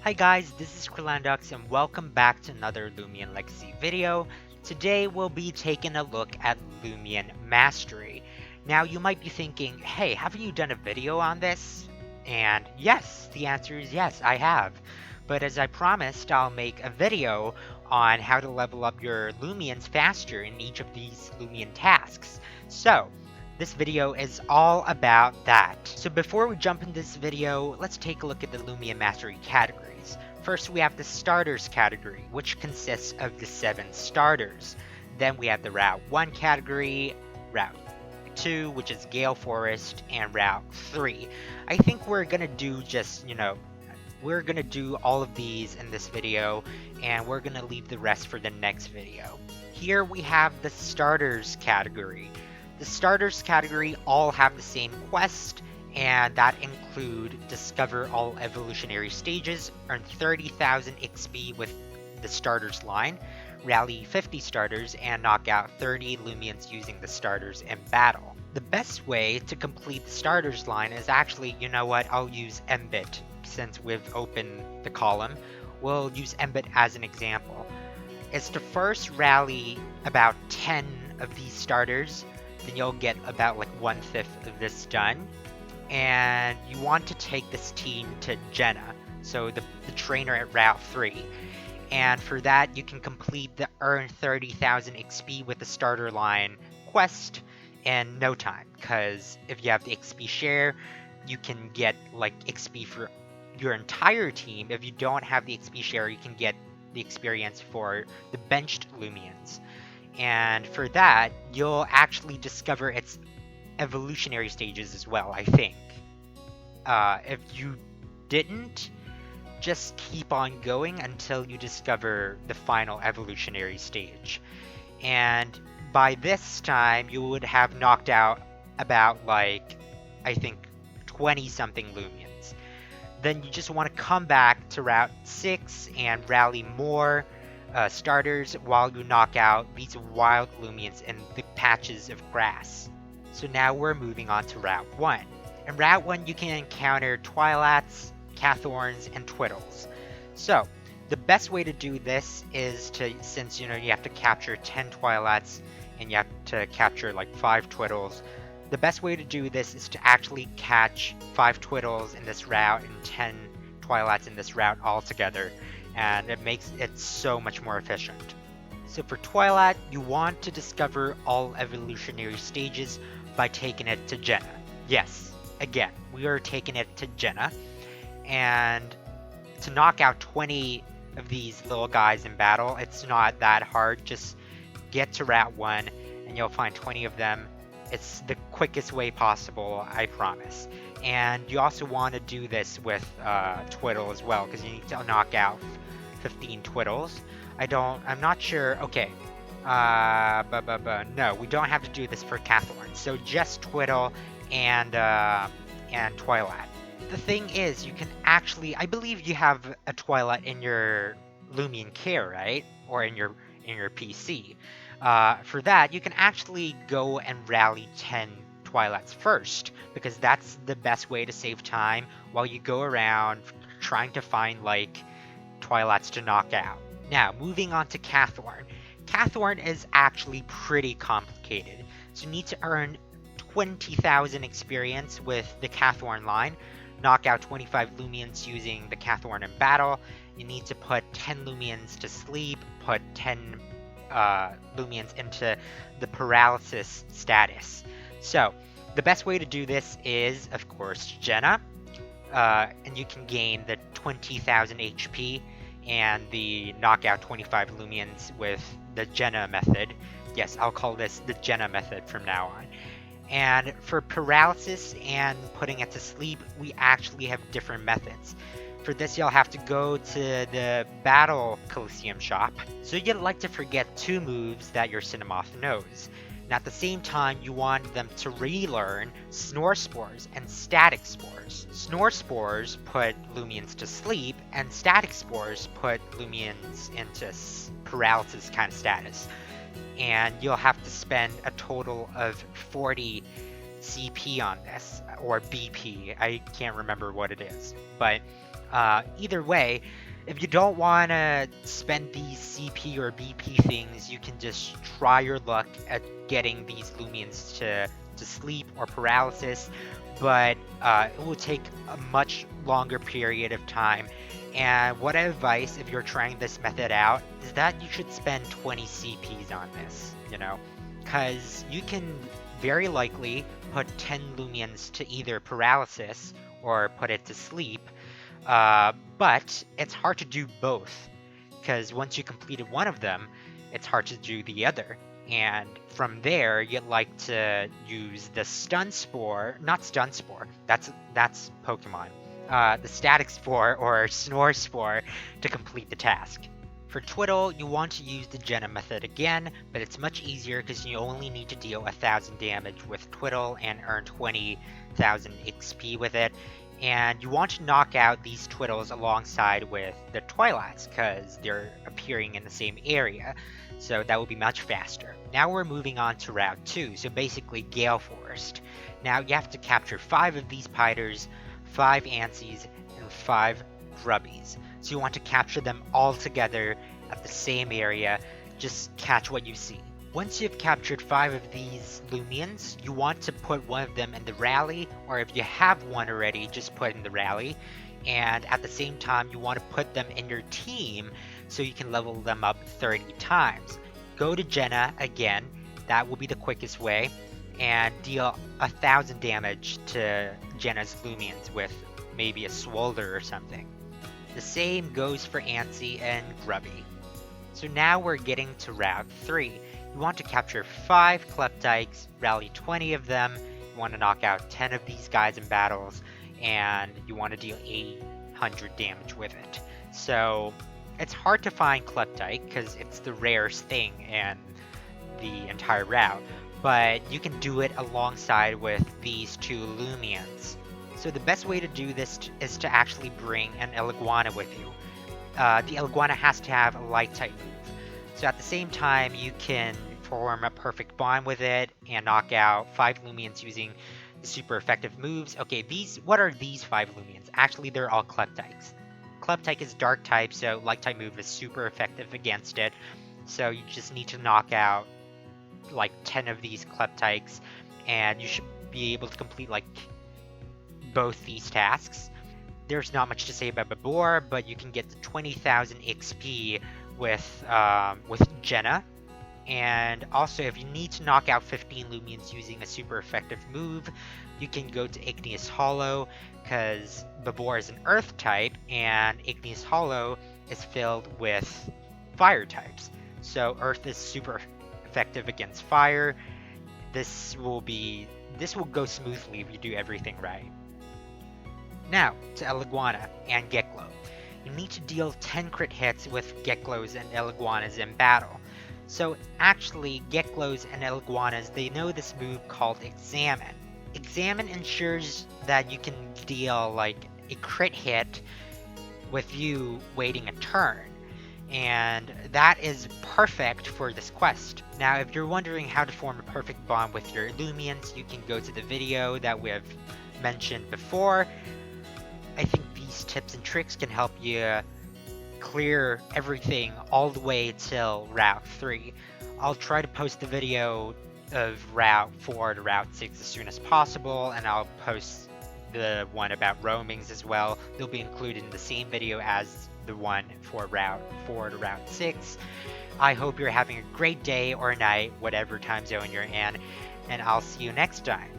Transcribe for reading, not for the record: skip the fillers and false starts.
Hi guys, this is Krelandox and welcome back to another Loomian Legacy video. Today we'll be taking a look at Loomian Mastery. Now you might be thinking, hey, haven't you done a video on this? And yes, the answer is yes, I have. But as I promised, I'll make a video on how to level up your Loomians faster in each of these Loomian tasks. So, this video is all about that. So before we jump into this video, let's take a look at the Loomian Mastery categories. First, we have the Starters category, which consists of the 7 starters. Then we have the Route 1 category, Route 2, which is Gale Forest, and Route 3. I think we're gonna do just, we're gonna do all of these in this video, and we're gonna leave the rest for the next video. Here we have the Starters category. The Starters category all have the same quest, and that include Discover all evolutionary stages, earn 30,000 XP with the Starters line, rally 50 starters, and knock out 30 Loomians using the starters in battle. The best way to complete the Starters line is actually, you know what, I'll use Mbit. Since we've opened the column, we'll use Mbit as an example. Is to first rally about 10 of these starters, then you'll get about like 1/5 of this done. And you want to take this team to Jenna, so the trainer at Route 3. And for that, you can complete the earn 30,000 XP with the starter line quest in no time. Because if you have the XP share, you can get like XP for your entire team. If you don't have the XP share, you can get the experience for the benched Loomians. And for that, you'll actually discover its evolutionary stages as well, I think. If you didn't, just keep on going until you discover the final evolutionary stage. And by this time, you would have knocked out about like, I think, 20-something Loomians. Then you just want to come back to Route 6 and rally more starters while you knock out these wild Loomians in the patches of grass. So now we're moving on to Route 1. In Route 1 you can encounter Twilats, Cathorns, and Twiddles. So the best way to do this is to, since you have to capture 10 Twilats and you have to capture like 5 Twiddles, the best way to do this is to actually catch 5 Twiddles in this route and 10 Twilats in this route all together. And it makes it so much more efficient. So for Twilat, you want to discover all evolutionary stages by taking it to Jenna. Yes, again, we are taking it to Jenna. And to knock out 20 of these little guys in battle, it's not that hard. Just get to Route 1 and you'll find 20 of them. It's the quickest way possible, I promise. And you also want to do this with Twiddle as well, because you need to knock out 15 Twiddles. I'm not sure. Okay. No, we don't have to do this for Cathorn. So just Twiddle and Twilat. The thing is, you can actually, I believe you have a Twilat in your Loomian care, right? Or in your PC. For that, you can actually go and rally 10 Twilats first, because that's the best way to save time while you go around trying to find like Twilats to knock out. Now, moving on to Cathorn. Cathorn is actually pretty complicated. So you need to earn 20,000 experience with the Cathorn line, knock out 25 Loomians using the Cathorn in battle. You need to put 10 Loomians to sleep, put 10 Loomians into the paralysis status. So, the best way to do this is, of course, Jenna. And you can gain the 20,000 HP and the knockout 25 Loomians with the Jenna method. Yes, I'll call this the Jenna method from now on. And for paralysis and putting it to sleep, we actually have different methods. For this, you'll have to go to the Battle Coliseum shop. So you'd like to forget 2 moves that your Cinnamoth knows. And at the same time, you want them to relearn Snore Spores and Static Spores. Snore Spores put Loomians to sleep, and Static Spores put Loomians into paralysis kind of status. And you'll have to spend a total of 40 CP on this, or BP. I can't remember what it is. But Either way, if you don't want to spend these CP or BP things, you can just try your luck at getting these Loomians to sleep or paralysis, but it will take a much longer period of time. And what I advise if you're trying this method out is that you should spend 20 CPs on this, because you can very likely put 10 Loomians to either paralysis or put it to sleep, but it's hard to do both, because once you completed one of them, it's hard to do the other. And from there, you'd like to use the Stun Spore, not Stun Spore, that's Pokemon, the Static Spore or Snore Spore to complete the task. For Twiddle, you want to use the Jenna method again, but it's much easier because you only need to deal 1000 damage with Twiddle and earn 20,000 XP with it. And you want to knock out these Twiddles alongside with the Twilights because they're appearing in the same area, so that will be much faster. Now we're moving on to Route 2, so basically Gale Forest. Now you have to capture 5 of these Piters, 5 Ansies, and 5 Grubbies. So you want to capture them all together at the same area, just catch what you see. Once you've captured 5 of these Loomians, you want to put one of them in the rally, or if you have one already, just put in the rally. And at the same time, you want to put them in your team so you can level them up 30 times. Go to Jenna again, that will be the quickest way, and deal 1000 damage to Jenna's Loomians with maybe a Swolder or something. The same goes for Ansi and Grubby. So now we're getting to Route 3. You want to capture 5 Kleptyks, rally 20 of them, you want to knock out 10 of these guys in battles, and you want to deal 800 damage with it. So it's hard to find Kleptyke because it's the rarest thing in the entire route, but you can do it alongside with these 2 Loomians. So the best way to do this is to actually bring an Eliguana with you. The Eliguana has to have a light type move. So at the same time, you can form a perfect bond with it and knock out 5 Loomians using the super effective moves. Okay, what are these 5 Loomians? Actually, they're all Kleptykes. Kleptyke is dark type, so light type move is super effective against it. So you just need to knock out like 10 of these Kleptykes, and you should be able to complete like both these tasks. There's not much to say about Babor, but you can get the 20,000 XP with Jenna. And also, if you need to knock out 15 Loomians using a super effective move, you can go to Igneous Hollow, because Babor is an Earth type, and Igneous Hollow is filled with Fire types. So Earth is super effective against Fire. This will go smoothly if you do everything right. Now, to Eliguana and Geklo. You need to deal 10 crit hits with Geklos and Eliguanas in battle. So actually, Geklos and Eliguanas, they know this move called Examine. Examine ensures that you can deal like a crit hit with you waiting a turn. And that is perfect for this quest. Now, if you're wondering how to form a perfect bond with your Loomians, you can go to the video that we have mentioned before. I think these tips and tricks can help you clear everything all the way till Route 3. I'll try to post the video of Route 4 to Route 6 as soon as possible, and I'll post the one about roamings as well. They'll be included in the same video as the one for Route 4 to Route 6. I hope you're having a great day or night, whatever time zone you're in, and I'll see you next time.